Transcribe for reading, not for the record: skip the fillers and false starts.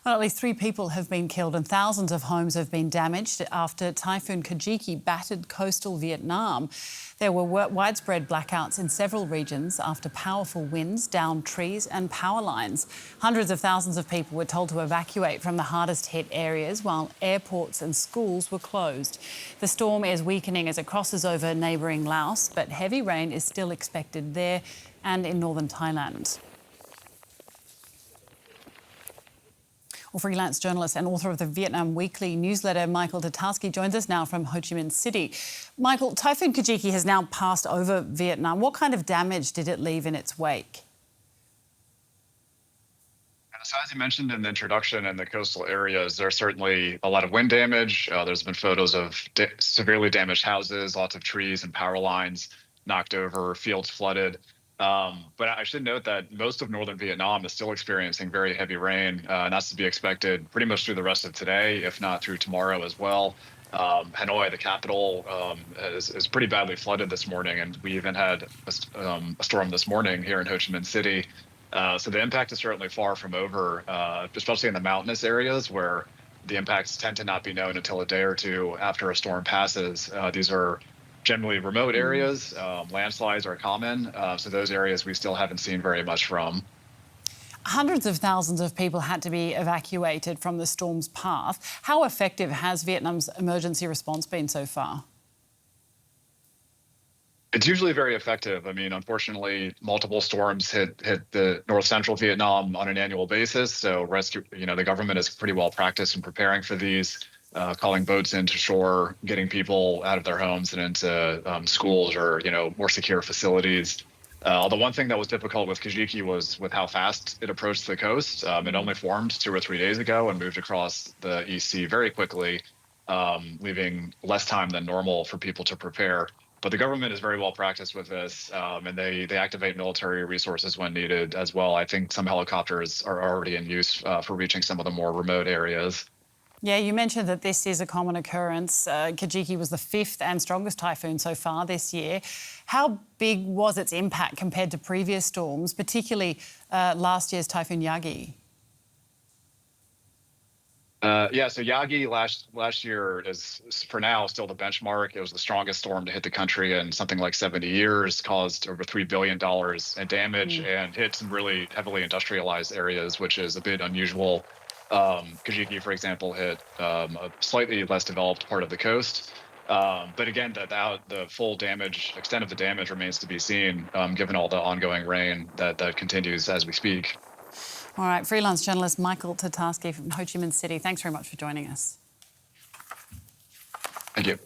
Well, at least 3 people have been killed and thousands of homes have been damaged after Typhoon Kajiki battered coastal Vietnam. There were widespread blackouts in several regions after powerful winds downed trees and power lines. Hundreds of thousands of people were told to evacuate from the hardest hit areas while airports and schools were closed. The storm is weakening as it crosses over neighbouring Laos, but heavy rain is still expected there and in northern Thailand. Well, freelance journalist and author of the Vietnam Weekly newsletter, Michael Tatarski, joins us now from Ho Chi Minh City. Michael, Typhoon Kajiki has now passed over Vietnam. What kind of damage did it leave in its wake? So as you mentioned in the introduction, in the coastal areas, there's certainly a lot of wind damage. There's been photos of severely damaged houses, lots of trees and power lines knocked over, fields flooded. But I should note that most of northern Vietnam is still experiencing very heavy rain, and that's to be expected pretty much through the rest of today, if not through tomorrow as well. Hanoi, the capital, is pretty badly flooded this morning, and we even had a storm this morning here in Ho Chi Minh City. So the impact is certainly far from over, especially in the mountainous areas where the impacts tend to not be known until a day or two after a storm passes. These are generally remote areas. Landslides are common, so those areas we still haven't seen very much from. Hundreds of thousands of people had to be evacuated from the storm's path. How effective has Vietnam's emergency response been so far? It's usually very effective. I mean, unfortunately, multiple storms hit the north central Vietnam on an annual basis. So the government is pretty well practiced in preparing for these, calling boats into shore, getting people out of their homes and into schools or, more secure facilities. Although one thing that was difficult with Kajiki was with how fast it approached the coast. It only formed 2 or 3 days ago and moved across the East Sea very quickly, leaving less time than normal for people to prepare. But the government is very well practiced with this, and they activate military resources when needed as well. I think some helicopters are already in use for reaching some of the more remote areas. Yeah, you mentioned that this is a common occurrence. Kajiki was the 5th and strongest typhoon so far this year. How big was its impact compared to previous storms, particularly last year's Typhoon Yagi? So Yagi last year is, for now, still the benchmark. It was the strongest storm to hit the country in something like 70 years, caused over $3 billion in damage, and hit some really heavily industrialized areas, which is a bit unusual. Kajiki, for example, hit a slightly less developed part of the coast. But again, the full extent of the damage remains to be seen, given all the ongoing rain that continues as we speak. All right, freelance journalist Michael Tatarski from Ho Chi Minh City, thanks very much for joining us. Thank you.